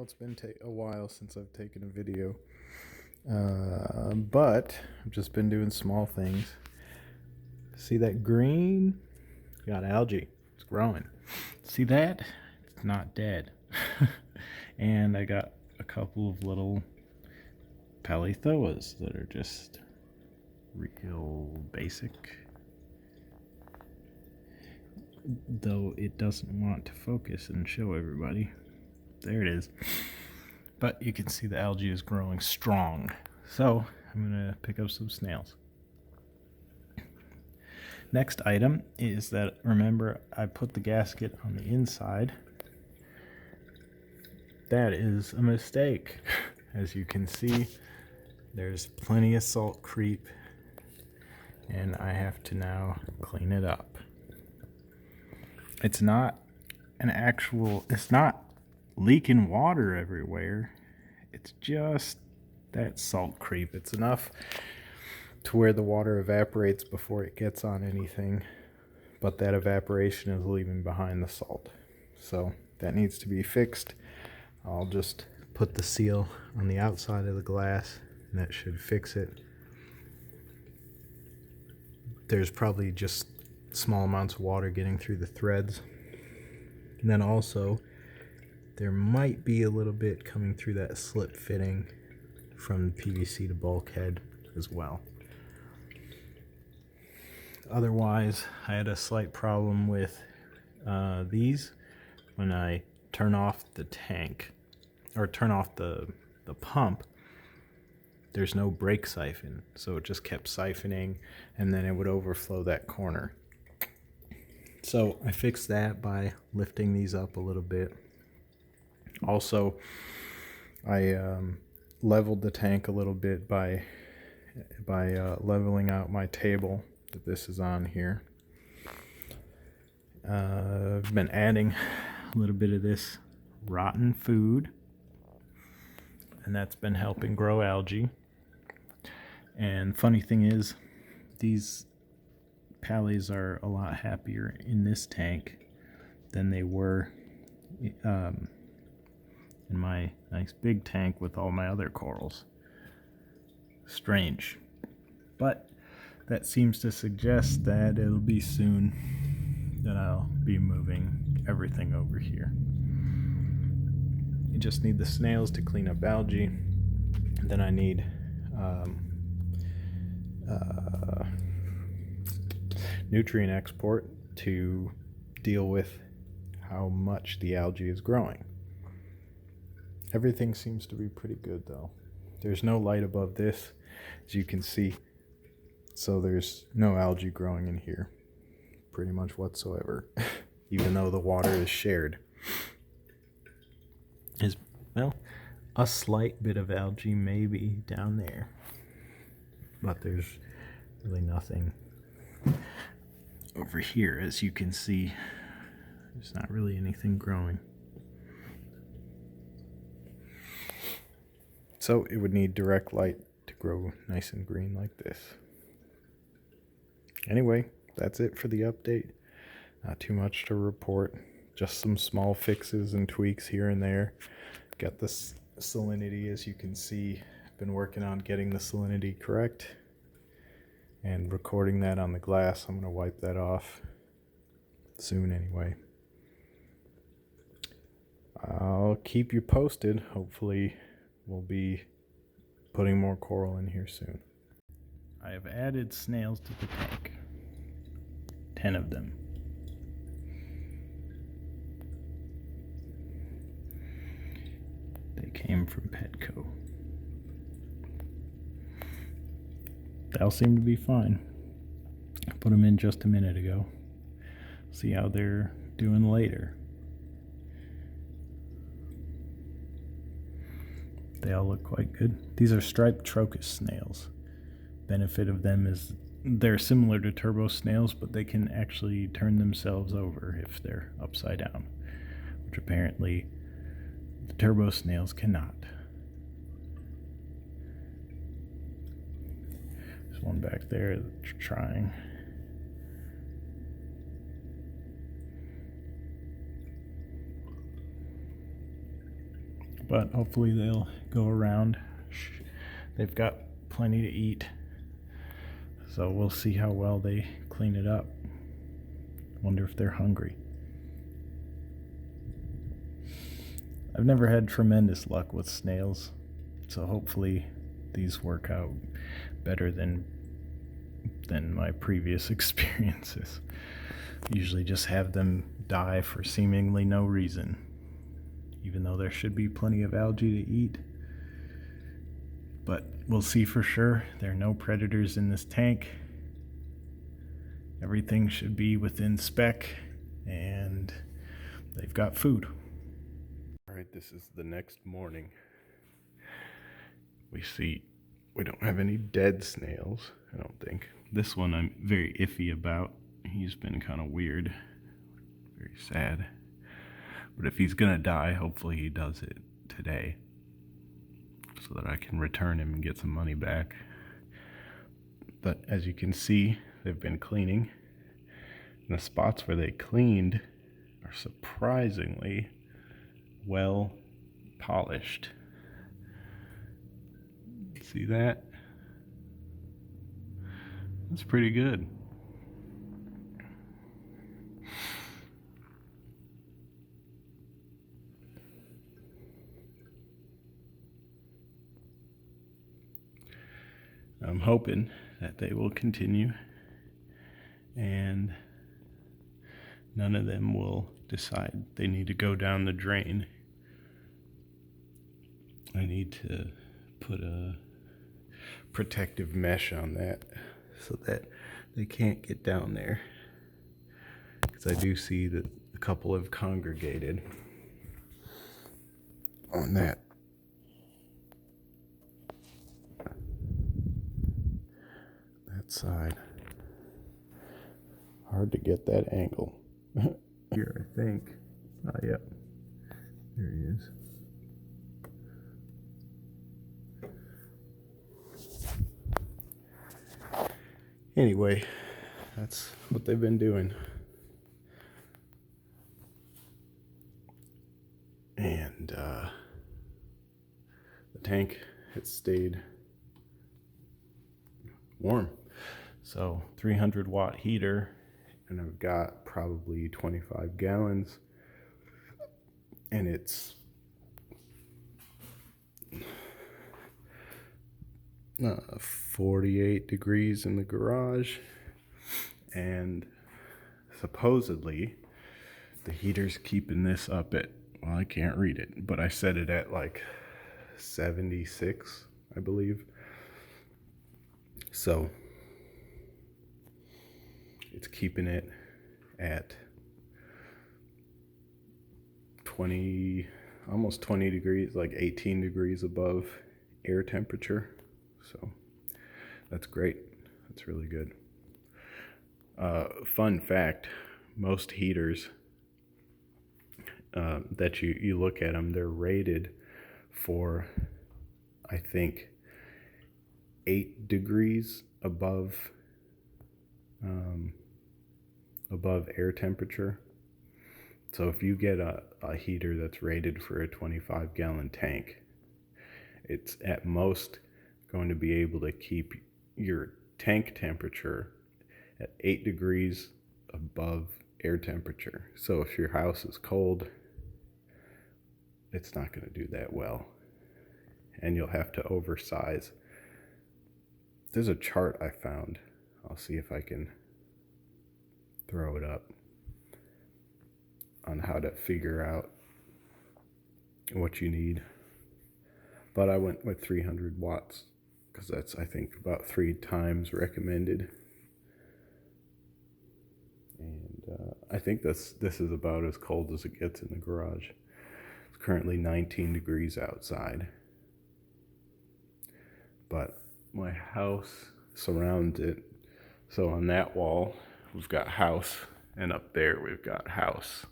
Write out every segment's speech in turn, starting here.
Well, it's been a while since I've taken a video, but I've just been doing small things. See that green? Got algae. It's growing. See that? It's not dead. And I got a couple of little palithoas that are just real basic. Though it doesn't want to focus and show everybody. There it is. But you can see the algae is growing strong. So I'm going to pick up some snails. Next item is that, remember, I put the gasket on the inside. That is a mistake. As you can see, there's plenty of salt creep, and I have to now clean it up. It's not leaking water everywhere. It's just that salt creep. It's enough to where the water evaporates before it gets on anything, but that evaporation is leaving behind the salt. So that needs to be fixed. I'll just put the seal on the outside of the glass, and that should fix it. There's probably just small amounts of water getting through the threads. And then also, there might be a little bit coming through that slip fitting from PVC to bulkhead as well. Otherwise, I had a slight problem with these when I turn off the tank, or turn off the pump. There's no brake siphon, so it just kept siphoning, and then it would overflow that corner. So I fixed that by lifting these up a little bit. Also, I leveled the tank a little bit by leveling out my table that this is on here. I've been adding a little bit of this rotten food, and that's been helping grow algae. And funny thing is, these pallies are a lot happier in this tank than they were in my nice big tank with all my other corals. Strange. But that seems to suggest that it'll be soon that I'll be moving everything over here. You just need the snails to clean up algae. Then I need nutrient export to deal with how much the algae is growing. Everything seems to be pretty good though. There's no light above this, as you can see, so there's no algae growing in here pretty much whatsoever. Even though the water is shared. Well, a slight bit of algae maybe down there, but there's really nothing over here. As you can see, there's not really anything growing. So it would need direct light to grow nice and green like this. Anyway, that's it for the update. Not too much to report. Just some small fixes and tweaks here and there. Got this salinity, as you can see. I've been working on getting the salinity correct and recording that on the glass. I'm going to wipe that off soon anyway. I'll keep you posted. Hopefully we'll be putting more coral in here soon. I have added snails to the tank. 10 of them. They came from Petco. They all seem to be fine. I put them in just a minute ago. See how they're doing later. They all look quite good. These are striped trochus snails. Benefit of them is they're similar to turbo snails, but they can actually turn themselves over if they're upside down, which apparently the turbo snails cannot. There's one back there that's trying. but hopefully they'll go around. They've got plenty to eat, so we'll see how well they clean it up. Wonder if they're hungry. I've never had tremendous luck with snails, so hopefully these work out better than my previous experiences. Usually just have them die for seemingly no reason, even though there should be plenty of algae to eat. But we'll see for sure. There are no predators in this tank. Everything should be within spec, and they've got food. All right, this is the next morning. We don't have any dead snails, I don't think. This one I'm very iffy about. He's been kind of weird, very sad. But if he's gonna die, hopefully he does it today, so that I can return him and get some money back. But as you can see, they've been cleaning, and the spots where they cleaned are surprisingly well polished. See that? That's pretty good. I'm hoping that they will continue and none of them will decide they need to go down the drain. I need to put a protective mesh on that so that they can't get down there, because I do see that a couple have congregated on that side. Hard to get that angle. Here, I think. Yep. There he is. Anyway, that's what they've been doing. And the tank has stayed warm. So 300 watt heater, and I've got probably 25 gallons, and it's 48 degrees in the garage, and supposedly the heater's keeping this up at, well, I can't read it, but I set it at like 76, I believe. So it's keeping it at 20, almost 20 degrees, like 18 degrees above air temperature. So that's great. That's really good. Fun fact, most heaters that you look at them, they're rated for, I think, 8 degrees above air temperature. So if you get a heater that's rated for a 25 gallon tank, it's at most going to be able to keep your tank temperature at 8 degrees above air temperature. So if your house is cold, it's not going to do that well, and you'll have to oversize. There's a chart I found. I'll see if I can throw it up on how to figure out what you need. But I went with 300 watts because that's, I think, about 3 times recommended. And I think this is about as cold as it gets in the garage. It's currently 19 degrees outside. But my house surrounds it. So on that wall, we've got house, and up there we've got house.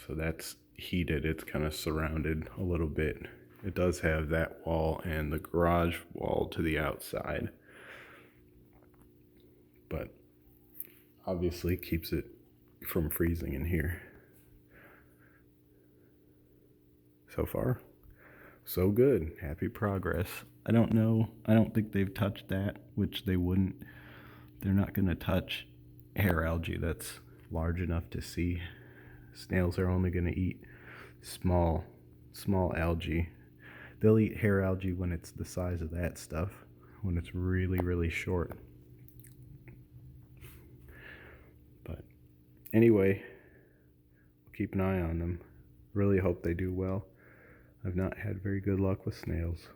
So that's heated. It's kind of surrounded a little bit. It does have that wall and the garage wall to the outside, but obviously keeps it from freezing in here. So far, so good. Happy progress. I don't know. I don't think they've touched that, which they wouldn't. They're not going to touch hair algae that's large enough to see. Snails are only going to eat small algae. They'll eat hair algae when it's the size of that stuff, when it's really, really short. But anyway, keep an eye on them. Really hope they do well. I've not had very good luck with snails.